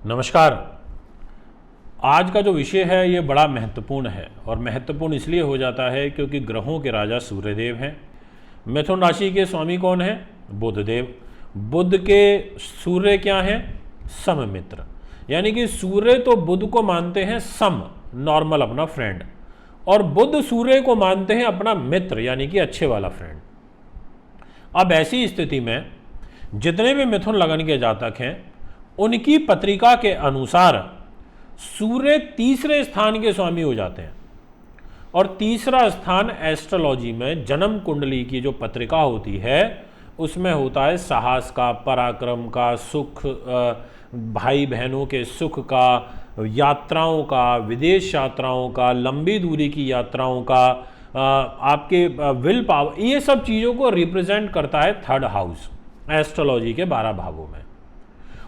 नमस्कार। आज का जो विषय है ये बड़ा महत्वपूर्ण है और महत्वपूर्ण इसलिए हो जाता है क्योंकि ग्रहों के राजा सूर्यदेव हैं। मिथुन राशि के स्वामी कौन है? बुधदेव। बुध के सूर्य क्या हैं? सममित्र, यानी कि सूर्य तो बुध को मानते हैं सम, नॉर्मल अपना फ्रेंड, और बुध सूर्य को मानते हैं अपना मित्र, यानी कि अच्छे वाला फ्रेंड। अब ऐसी स्थिति में जितने भी मिथुन लगन के जातक हैं उनकी पत्रिका के अनुसार सूर्य तीसरे स्थान के स्वामी हो जाते हैं। और तीसरा स्थान एस्ट्रोलॉजी में जन्म कुंडली की जो पत्रिका होती है उसमें होता है साहस का, पराक्रम का, सुख, भाई बहनों के सुख का, यात्राओं का, विदेश यात्राओं का, लंबी दूरी की यात्राओं का, आपके विल पावर, ये सब चीज़ों को रिप्रेजेंट करता है थर्ड हाउस एस्ट्रोलॉजी के 12 भावों में।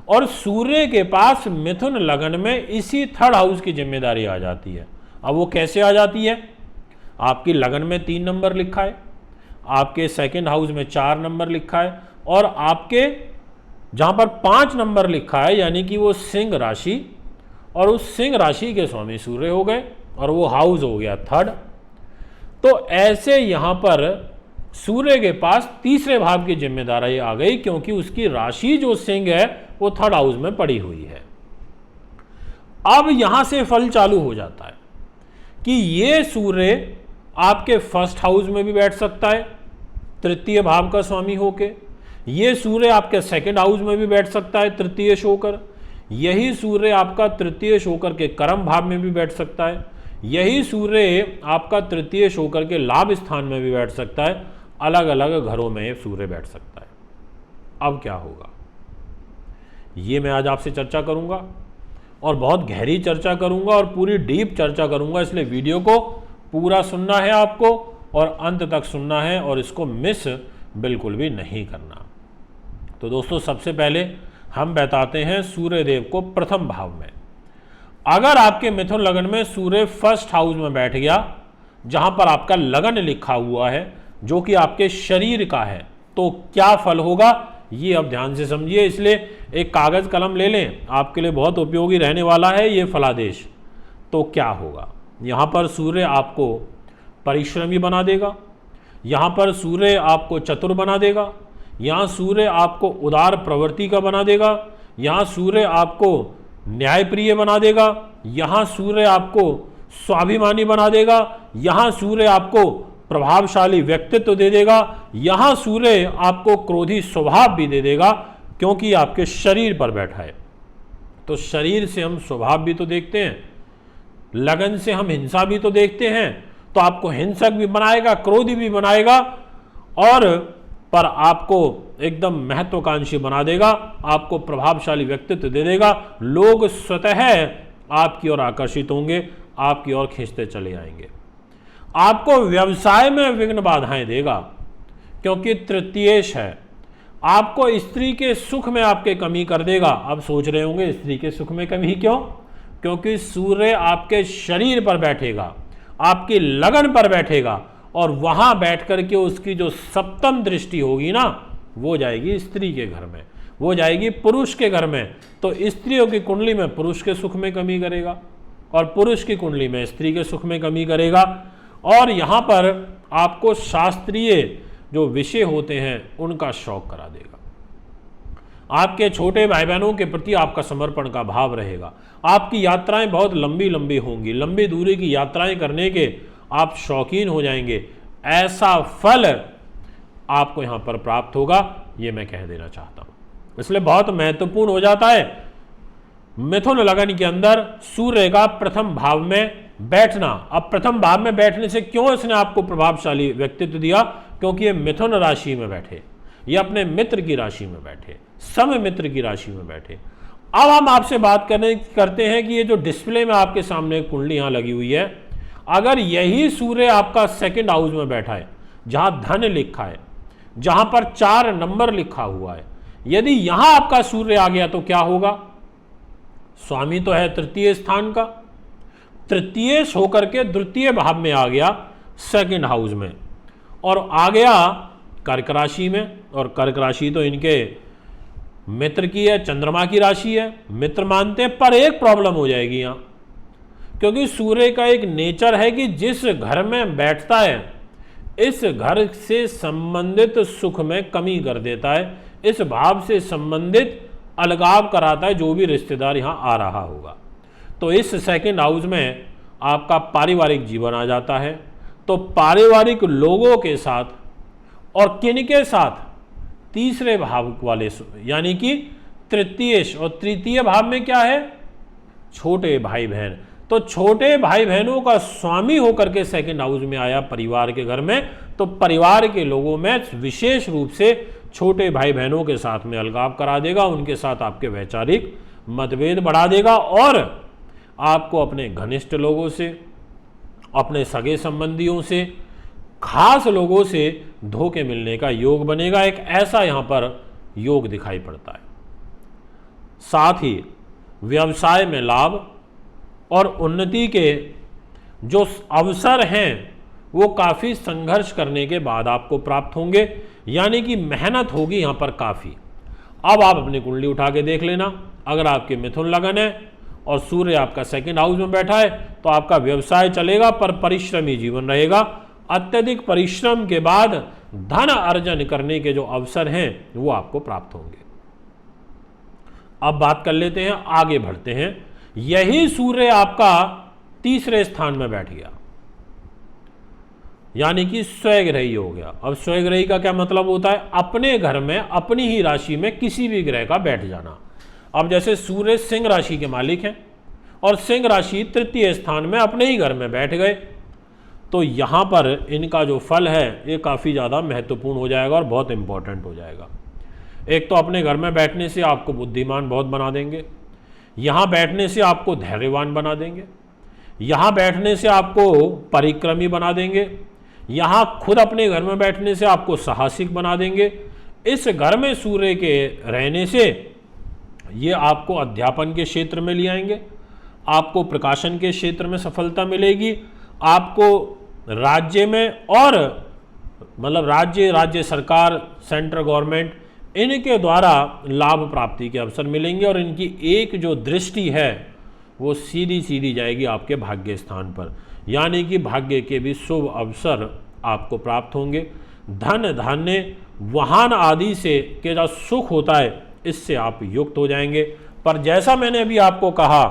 और सूर्य के पास मिथुन लगन में इसी थर्ड हाउस की जिम्मेदारी आ जाती है। अब वो कैसे आ जाती है? आपकी लगन में 3 नंबर लिखा है, आपके सेकंड हाउस में 4 नंबर लिखा है, और आपके जहां पर 5 नंबर लिखा है यानी कि वो सिंह राशि, और उस सिंह राशि के स्वामी सूर्य हो गए और वो हाउस हो गया थर्ड। तो ऐसे यहां पर सूर्य के पास तीसरे भाव की जिम्मेदारी आ गई क्योंकि उसकी राशि जो सिंह है वो थर्ड हाउस में पड़ी हुई है। अब यहां से फल चालू हो जाता है कि ये सूर्य आपके फर्स्ट हाउस में भी बैठ सकता है तृतीय भाव का स्वामी होके, ये सूर्य आपके सेकंड हाउस में भी बैठ सकता है तृतीय होकर, यही सूर्य आपका तृतीय होकर के कर्म भाव में भी बैठ सकता है, यही सूर्य आपका तृतीय होकर के लाभ स्थान में भी बैठ सकता है। अलग अलग घरों में ये सूर्य बैठ सकता है। अब क्या होगा ये मैं आज आपसे चर्चा करूंगा और बहुत गहरी चर्चा करूंगा और पूरी डीप चर्चा करूंगा, इसलिए वीडियो को पूरा सुनना है आपको और अंत तक सुनना है और इसको मिस बिल्कुल भी नहीं करना। तो दोस्तों, सबसे पहले हम बताते हैं सूर्यदेव को प्रथम भाव में। अगर आपके मिथुन लगन में सूर्य फर्स्ट हाउस में बैठ गया जहां पर आपका लगन लिखा हुआ है जो कि आपके शरीर का है, तो क्या फल होगा ये अब ध्यान से समझिए। इसलिए एक कागज कलम ले लें, आपके लिए बहुत उपयोगी रहने वाला है ये फलादेश। तो क्या होगा? यहां पर सूर्य आपको परिश्रमी बना देगा, यहां पर सूर्य आपको चतुर बना देगा, यहां सूर्य आपको उदार प्रवृत्ति का बना देगा, यहां सूर्य आपको न्यायप्रिय बना देगा, यहां सूर्य आपको स्वाभिमानी बना देगा, यहां सूर्य आपको प्रभावशाली व्यक्तित्व दे देगा, यहां सूर्य आपको क्रोधी स्वभाव भी दे देगा क्योंकि आपके शरीर पर बैठा है। तो शरीर से हम स्वभाव भी तो देखते हैं, लगन से हम हिंसा भी तो देखते हैं, तो आपको हिंसक भी बनाएगा, क्रोधी भी बनाएगा, और पर आपको एकदम महत्वाकांक्षी बना देगा, आपको प्रभावशाली व्यक्तित्व दे देगा। लोग स्वतः आपकी ओर आकर्षित होंगे, आपकी ओर खींचते चले आएंगे। आपको व्यवसाय में विघ्न बाधाएं देगा क्योंकि तृतीयेश है। आपको स्त्री के सुख में आपके कमी कर देगा। अब सोच रहे होंगे स्त्री के सुख में कमी क्यों? क्योंकि सूर्य आपके शरीर पर बैठेगा, आपकी लगन पर बैठेगा, और वहां बैठ करके उसकी जो सप्तम दृष्टि होगी ना वो जाएगी स्त्री के घर में, वो जाएगी पुरुष के घर में। तो स्त्रियों की कुंडली में पुरुष के सुख में कमी करेगा और पुरुष की कुंडली में स्त्री के सुख में कमी करेगा। और यहां पर आपको शास्त्रीय जो विषय होते हैं उनका शौक करा देगा। आपके छोटे भाई बहनों के प्रति आपका समर्पण का भाव रहेगा। आपकी यात्राएं बहुत लंबी लंबी होंगी, लंबी दूरी की यात्राएं करने के आप शौकीन हो जाएंगे। ऐसा फल आपको यहां पर प्राप्त होगा, ये मैं कह देना चाहता हूं। इसलिए बहुत महत्वपूर्ण हो जाता है मिथुन लगन के अंदर सूर्य का प्रथम भाव में बैठना। अब प्रथम भाव में बैठने से क्यों इसने आपको प्रभावशाली व्यक्तित्व दिया? क्योंकि ये मिथुन राशि में बैठे, ये अपने मित्र की राशि में बैठे, सम मित्र की राशि में बैठे। अब हम आपसे बात करते हैं कि ये जो डिस्प्ले में आपके सामने कुंडली यहां लगी हुई है, अगर यही सूर्य आपका सेकंड हाउस में बैठा है जहां धन लिखा है, जहां पर 4 नंबर लिखा हुआ है, यदि यहां आपका सूर्य आ गया तो क्या होगा? स्वामी तो है तृतीय स्थान का, तृतीय होकर के द्वितीय भाव में आ गया सेकंड हाउस में, और आ गया कर्क राशि में। और कर्क राशि तो इनके मित्र की है, चंद्रमा की राशि है, मित्र मानते हैं। पर एक प्रॉब्लम हो जाएगी यहाँ, क्योंकि सूर्य का एक नेचर है कि जिस घर में बैठता है इस घर से संबंधित सुख में कमी कर देता है, इस भाव से संबंधित अलगाव कराता है जो भी रिश्तेदार यहाँ आ रहा होगा। तो इस सेकंड हाउस में आपका पारिवारिक जीवन आ जाता है। तो पारिवारिक लोगों के साथ और किनके साथ, तीसरे भाव वाले, यानी कि तृतीय और तृतीय भाव में क्या है, छोटे भाई बहन। तो छोटे भाई बहनों का स्वामी होकर के सेकंड हाउस में आया परिवार के घर में, तो परिवार के लोगों में विशेष रूप से छोटे भाई बहनों के साथ में अलगाव करा देगा, उनके साथ आपके वैचारिक मतभेद बढ़ा देगा और आपको अपने घनिष्ठ लोगों से, अपने सगे संबंधियों से, खास लोगों से धोखे मिलने का योग बनेगा। एक ऐसा यहां पर योग दिखाई पड़ता है। साथ ही व्यवसाय में लाभ और उन्नति के जो अवसर हैं वो काफ़ी संघर्ष करने के बाद आपको प्राप्त होंगे, यानी कि मेहनत होगी यहाँ पर काफ़ी। अब आप अपनी कुंडली उठा के देख लेना, अगर आपके मिथुन लगन है और सूर्य आपका सेकंड हाउस में बैठा है तो आपका व्यवसाय चलेगा पर परिश्रमी जीवन रहेगा। अत्यधिक परिश्रम के बाद धन अर्जन करने के जो अवसर हैं वो आपको प्राप्त होंगे। अब बात कर लेते हैं, आगे बढ़ते हैं। यही सूर्य आपका तीसरे स्थान में बैठ गया, यानी कि स्वग्रही हो गया। अब स्वग्रही का क्या मतलब होता है, अपने घर में अपनी ही राशि में किसी भी ग्रह का बैठ जाना। अब जैसे सूर्य सिंह राशि के मालिक हैं और सिंह राशि तृतीय स्थान में अपने ही घर में बैठ गए, तो यहाँ पर इनका जो फल है ये काफ़ी ज़्यादा महत्वपूर्ण हो जाएगा और बहुत इंपॉर्टेंट हो जाएगा। एक तो अपने घर में बैठने से आपको बुद्धिमान बहुत बना देंगे, यहाँ बैठने से आपको धैर्यवान बना देंगे, यहाँ बैठने से आपको परिक्रमी बना देंगे, यहाँ खुद अपने घर में बैठने से आपको साहसिक बना देंगे। इस घर में सूर्य के रहने से ये आपको अध्यापन के क्षेत्र में ले आएंगे, आपको प्रकाशन के क्षेत्र में सफलता मिलेगी, आपको राज्य में और मतलब राज्य सरकार, सेंट्रल गवर्नमेंट, इनके द्वारा लाभ प्राप्ति के अवसर मिलेंगे और इनकी एक जो दृष्टि है वो सीधी सीधी जाएगी आपके भाग्य स्थान पर, यानी कि भाग्य के भी शुभ अवसर आपको प्राप्त होंगे। धन धान्य वाहन आदि से के जो सुख होता है इससे आप युक्त हो जाएंगे। पर जैसा मैंने अभी आपको कहा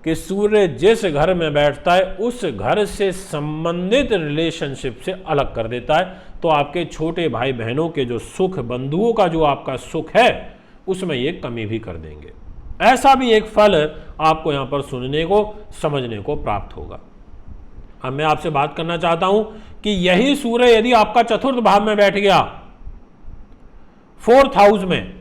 कि सूर्य जिस घर में बैठता है उस घर से संबंधित रिलेशनशिप से अलग कर देता है, तो आपके छोटे भाई बहनों के जो सुख, बंधुओं का जो आपका सुख है उसमें ये कमी भी कर देंगे। ऐसा भी एक फल आपको यहाँ पर सुनने को, समझने को प्राप्त होगा। अब मैं आपसे बात करना चाहता हूं कि यही सूर्य यदि आपका चतुर्थ भाव में बैठ गया, फोर्थ हाउस में,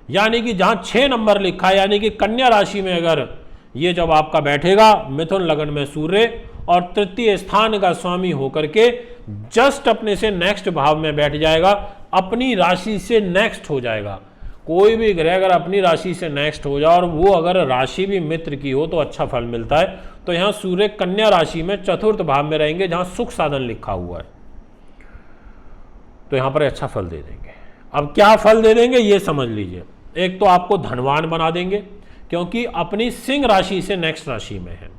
यानी कि जहां 6 नंबर लिखा है, यानी कि कन्या राशि में अगर ये जब आपका बैठेगा, मिथुन लगन में सूर्य और तृतीय स्थान का स्वामी होकर के जस्ट अपने से नेक्स्ट भाव में बैठ जाएगा, अपनी राशि से नेक्स्ट हो जाएगा। कोई भी ग्रह अगर अपनी राशि से नेक्स्ट हो जाए और वो अगर राशि भी मित्र की हो तो अच्छा फल मिलता है। तो यहाँ सूर्य कन्या राशि में चतुर्थ भाव में रहेंगे जहाँ सुख साधन लिखा हुआ है, तो यहाँ पर अच्छा फल दे देंगे। अब क्या फल दे देंगे ये समझ लीजिए। एक तो आपको धनवान बना देंगे क्योंकि अपनी सिंह राशि से नेक्स्ट राशि में है।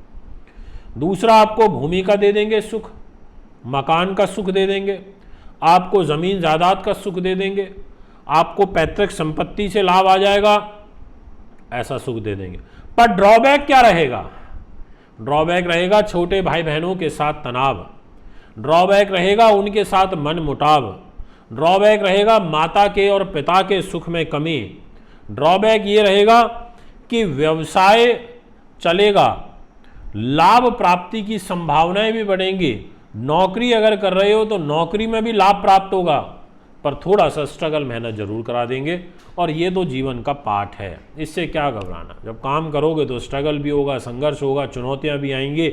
दूसरा, आपको भूमि का दे देंगे सुख, मकान का सुख दे देंगे, आपको ज़मीन जायदाद का सुख दे देंगे, आपको पैतृक संपत्ति से लाभ आ जाएगा, ऐसा सुख दे देंगे। पर ड्रॉबैक क्या रहेगा? ड्रॉबैक रहेगा छोटे भाई बहनों के साथ तनाव, ड्रॉबैक रहेगा उनके साथ मन मुटाव, ड्रॉबैक रहेगा माता के और पिता के सुख में कमी, ड्रॉबैक ये रहेगा कि व्यवसाय चलेगा, लाभ प्राप्ति की संभावनाएं भी बढ़ेंगी। नौकरी अगर कर रहे हो तो नौकरी में भी लाभ प्राप्त होगा, पर थोड़ा सा स्ट्रगल मेहनत जरूर करा देंगे और ये तो जीवन का पार्ट है, इससे क्या घबराना। जब काम करोगे तो स्ट्रगल भी होगा, संघर्ष होगा, चुनौतियां भी आएंगी,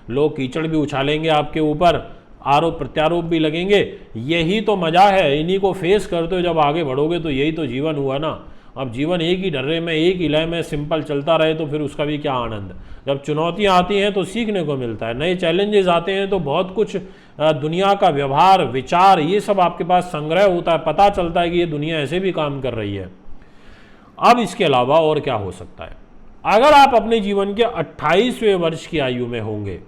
लोग कीचड़ भी उछालेंगे आपके ऊपर, आरोप प्रत्यारोप भी लगेंगे। यही तो मजा है, इन्हीं को फेस करते हो जब आगे बढ़ोगे तो यही तो जीवन हुआ ना। अब जीवन एक ही ढर्रे में, एक ही लय में सिंपल चलता रहे तो फिर उसका भी क्या आनंद। जब चुनौतियां आती हैं तो सीखने को मिलता है, नए चैलेंजेस आते हैं तो बहुत कुछ दुनिया का व्यवहार, विचार, ये सब आपके पास संग्रह होता है, पता चलता है कि ये दुनिया ऐसे भी काम कर रही है। अब इसके अलावा और क्या हो सकता है? अगर आप अपने जीवन के 28वें वर्ष की आयु में होंगे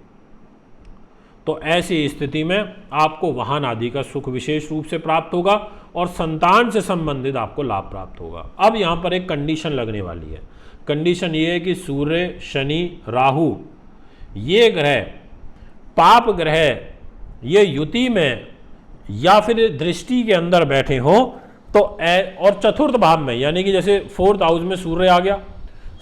तो ऐसी स्थिति में आपको वाहन आदि का सुख विशेष रूप से प्राप्त होगा और संतान से संबंधित आपको लाभ प्राप्त होगा। अब यहाँ पर एक कंडीशन लगने वाली है। कंडीशन ये है कि सूर्य, शनि, राहु ये ग्रह पाप ग्रह ये युति में या फिर दृष्टि के अंदर बैठे हों तो और चतुर्थ भाव में, यानी कि जैसे 4th हाउस में सूर्य आ गया,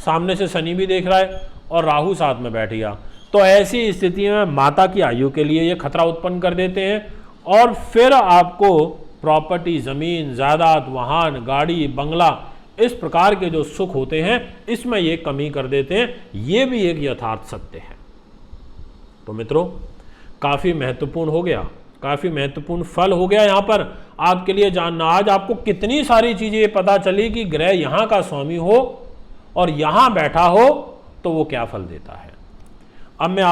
सामने से शनि भी देख रहा है और राहु साथ में बैठ गया, तो ऐसी स्थिति में माता की आयु के लिए ये खतरा उत्पन्न कर देते हैं और फिर आपको प्रॉपर्टी, ज़मीन, जायदाद, वाहन, गाड़ी, बंगला, इस प्रकार के जो सुख होते हैं इसमें ये कमी कर देते हैं। ये भी एक यथार्थ सत्य है। तो मित्रों, काफ़ी महत्वपूर्ण हो गया, काफ़ी महत्वपूर्ण फल हो गया यहाँ पर आपके लिए जानना। आज आपको कितनी सारी चीज़ें पता चली कि ग्रह यहाँ का स्वामी हो और यहाँ बैठा हो तो वो क्या फल देता है। अब मैं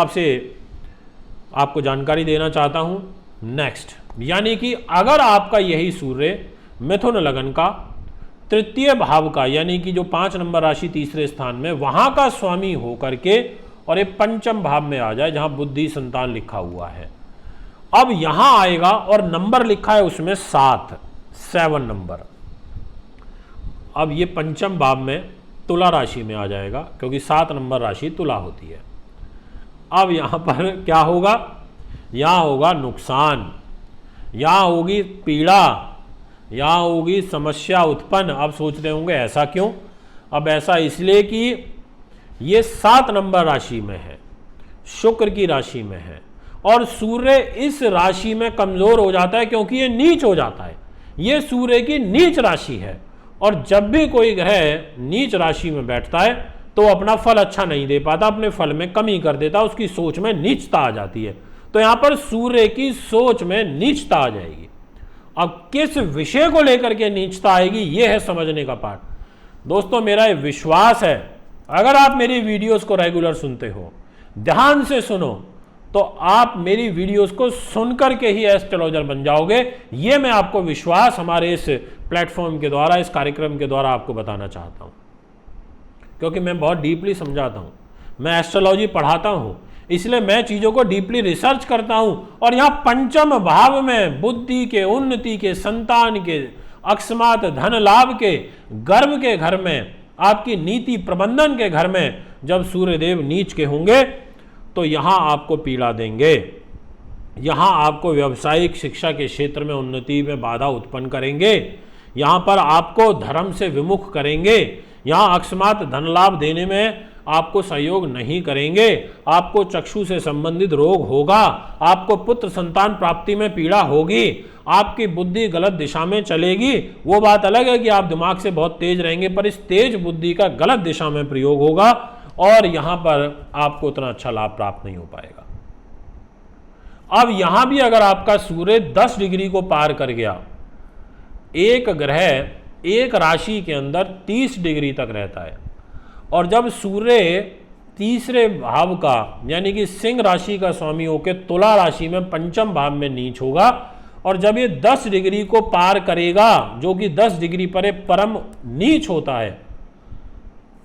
आपको जानकारी देना चाहता हूँ नेक्स्ट, यानी कि अगर आपका यही सूर्य मिथुन लगन का तृतीय भाव का, यानी कि जो 5 नंबर राशि तीसरे स्थान में, वहाँ का स्वामी हो करके और ये पंचम भाव में आ जाए जहाँ बुद्धि, संतान लिखा हुआ है, अब यहाँ आएगा और नंबर लिखा है उसमें 7 नंबर। अब ये पंचम भाव में तुला राशि में आ जाएगा क्योंकि 7 नंबर राशि तुला होती है। अब यहाँ पर क्या होगा? यहाँ होगा नुकसान, यहाँ होगी पीड़ा, यहाँ होगी समस्या उत्पन्न। अब सोच रहे होंगे ऐसा क्यों? अब ऐसा इसलिए कि ये 7 नंबर राशि में है, शुक्र की राशि में है और सूर्य इस राशि में कमजोर हो जाता है क्योंकि ये नीच हो जाता है। ये सूर्य की नीच राशि है और जब भी कोई ग्रह नीच राशि में बैठता है तो अपना फल अच्छा नहीं दे पाता, अपने फल में कमी कर देता, उसकी सोच में नीचता आ जाती है। तो यहाँ पर सूर्य की सोच में नीचता आ जाएगी। अब किस विषय को लेकर के नीचता आएगी, यह है समझने का पार्ट। दोस्तों, मेरा ये विश्वास है, अगर आप मेरी वीडियोस को रेगुलर सुनते हो, ध्यान से सुनो, तो आप मेरी वीडियोस को सुनकर के ही एस्ट्रोलॉजर बन जाओगे। ये मैं आपको विश्वास हमारे इस प्लेटफॉर्म के द्वारा, इस कार्यक्रम के द्वारा आपको बताना चाहता हूँ, क्योंकि मैं बहुत डीपली समझाता हूँ, मैं एस्ट्रोलॉजी पढ़ाता हूँ, इसलिए मैं चीज़ों को डीपली रिसर्च करता हूँ। और यहाँ पंचम भाव में बुद्धि के, उन्नति के, संतान के, अकस्मात धन लाभ के, गर्भ के घर में, आपकी नीति प्रबंधन के घर में जब सूर्यदेव नीच के होंगे तो यहाँ आपको पीड़ा देंगे, यहाँ आपको व्यावसायिक शिक्षा के क्षेत्र में उन्नति में बाधा उत्पन्न करेंगे, यहाँ पर आपको धर्म से विमुख करेंगे, यहाँ अकस्मात धन लाभ देने में आपको सहयोग नहीं करेंगे, आपको चक्षु से संबंधित रोग होगा, आपको पुत्र संतान प्राप्ति में पीड़ा होगी, आपकी बुद्धि गलत दिशा में चलेगी। वो बात अलग है कि आप दिमाग से बहुत तेज रहेंगे, पर इस तेज बुद्धि का गलत दिशा में प्रयोग होगा और यहां पर आपको उतना अच्छा लाभ प्राप्त नहीं हो पाएगा। अब यहां भी अगर आपका सूर्य 10 डिग्री को पार कर गया, एक ग्रह एक राशि के अंदर 30 डिग्री तक रहता है और जब सूर्य तीसरे भाव का, यानी कि सिंह राशि का स्वामी होकर तुला राशि में पंचम भाव में नीच होगा और जब ये 10 डिग्री को पार करेगा, जो कि 10 डिग्री पर परम नीच होता है,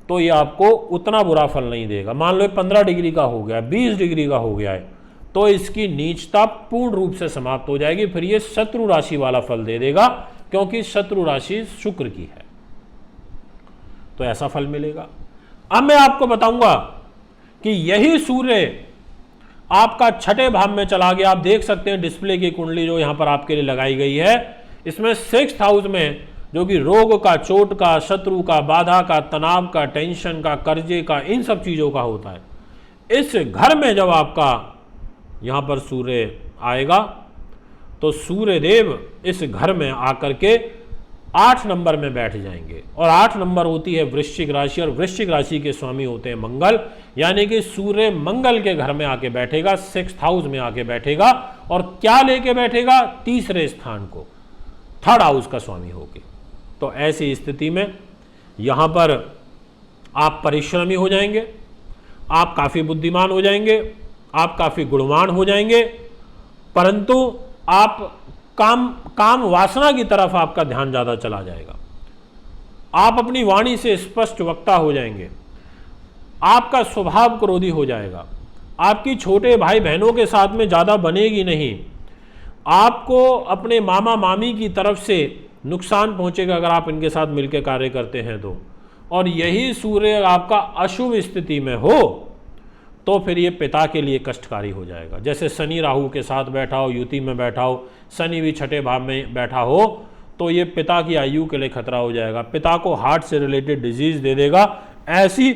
तो ये आपको उतना बुरा फल नहीं देगा। मान लो 15 डिग्री का हो गया, 20 डिग्री का हो गया है, तो इसकी नीचता पूर्ण रूप से समाप्त हो जाएगी। फिर ये शत्रु राशि वाला फल दे देगा क्योंकि शत्रु राशि शुक्र की है, तो ऐसा फल मिलेगा। अब मैं आपको बताऊंगा कि यही सूर्य आपका 6ठे भाव में चला गया। आप देख सकते हैं डिस्प्ले की कुंडली जो यहां पर आपके लिए लगाई गई है, इसमें 6th हाउस में जो कि रोग का, चोट का, शत्रु का, बाधा का, तनाव का, टेंशन का, कर्जे का, इन सब चीजों का होता है। इस घर में जब आपका यहां पर सूर्य आएगा तो सूर्य देव इस घर में आकर के 8 नंबर में बैठ जाएंगे और 8 नंबर होती है वृश्चिक राशि और वृश्चिक राशि के स्वामी होते हैं मंगल, यानी कि सूर्य मंगल के घर में आके बैठेगा, 6th हाउस में आके बैठेगा और क्या लेके बैठेगा? तीसरे स्थान को, 3rd हाउस का स्वामी होके। तो ऐसी स्थिति में यहां पर आप परिश्रमी हो जाएंगे, आप काफी बुद्धिमान हो जाएंगे, आप काफी गुणवान हो जाएंगे, परंतु आप काम वासना की तरफ आपका ध्यान ज्यादा चला जाएगा। आप अपनी वाणी से स्पष्ट वक्ता हो जाएंगे, आपका स्वभाव क्रोधी हो जाएगा, आपकी छोटे भाई बहनों के साथ में ज़्यादा बनेगी नहीं, आपको अपने मामा मामी की तरफ से नुकसान पहुंचेगा अगर आप इनके साथ मिलकर कार्य करते हैं तो। और यही सूर्य आपका अशुभ स्थिति में हो तो फिर ये पिता के लिए कष्टकारी हो जाएगा। जैसे शनि राहु के साथ बैठा हो, युति में बैठा हो, शनि भी छठे भाव में बैठा हो, तो ये पिता की आयु के लिए खतरा हो जाएगा, पिता को हार्ट से रिलेटेड डिजीज दे देगा, ऐसी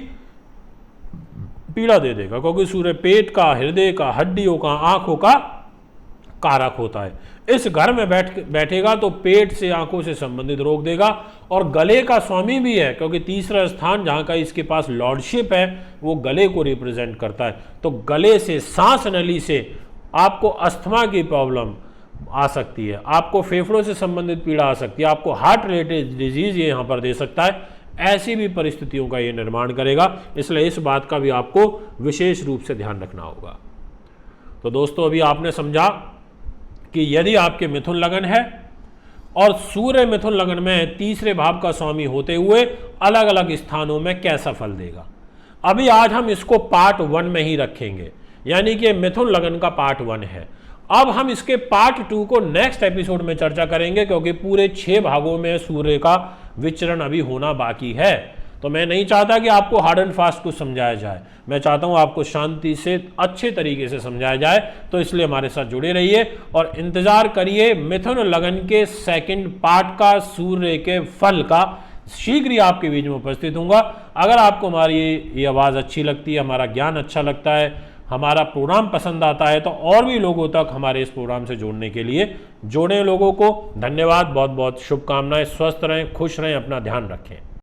पीड़ा दे देगा, क्योंकि सूर्य पेट का, हृदय का, हड्डियों का, आंखों का कारक होता है। इस घर में बैठेगा तो पेट से, आंखों से संबंधित रोग देगा, और गले का स्वामी भी है, क्योंकि तीसरा स्थान जहां का इसके पास लॉर्डशिप है वो गले को रिप्रेजेंट करता है। तो गले से, सांस नली से आपको अस्थमा की प्रॉब्लम आ सकती है, आपको फेफड़ों से संबंधित पीड़ा आ सकती है, आपको हार्ट रिलेटेड डिजीज ये यहाँ पर दे सकता है। ऐसी भी परिस्थितियों का ये निर्माण करेगा, इसलिए इस बात का भी आपको विशेष रूप से ध्यान रखना होगा। तो दोस्तों, अभी आपने समझा कि यदि आपके मिथुन लगन है और सूर्य मिथुन लगन में तीसरे भाव का स्वामी होते हुए अलग अलग स्थानों में कैसा फल देगा। अभी आज हम इसको पार्ट 1 में ही रखेंगे, यानी कि मिथुन लगन का पार्ट 1 है। अब हम इसके पार्ट 2 को नेक्स्ट एपिसोड में चर्चा करेंगे, क्योंकि पूरे 6 भागों में सूर्य का विचरण अभी होना बाकी है। तो मैं नहीं चाहता कि आपको हार्ड एंड फास्ट कुछ समझाया जाए, मैं चाहता हूं आपको शांति से अच्छे तरीके से समझाया जाए। तो इसलिए हमारे साथ जुड़े रहिए और इंतजार करिए मिथुन लगन के सेकंड पार्ट का, सूर्य के फल का। शीघ्र ही आपके बीच में उपस्थित होऊंगा। अगर आपको हमारी ये आवाज़ अच्छी लगती है, हमारा ज्ञान अच्छा लगता है, हमारा प्रोग्राम पसंद आता है, तो और भी लोगों तक हमारे इस प्रोग्राम से जोड़ने के लिए जोड़ें लोगों को। धन्यवाद, बहुत बहुत शुभकामनाएं। स्वस्थ रहें, खुश रहें, अपना ध्यान रखें।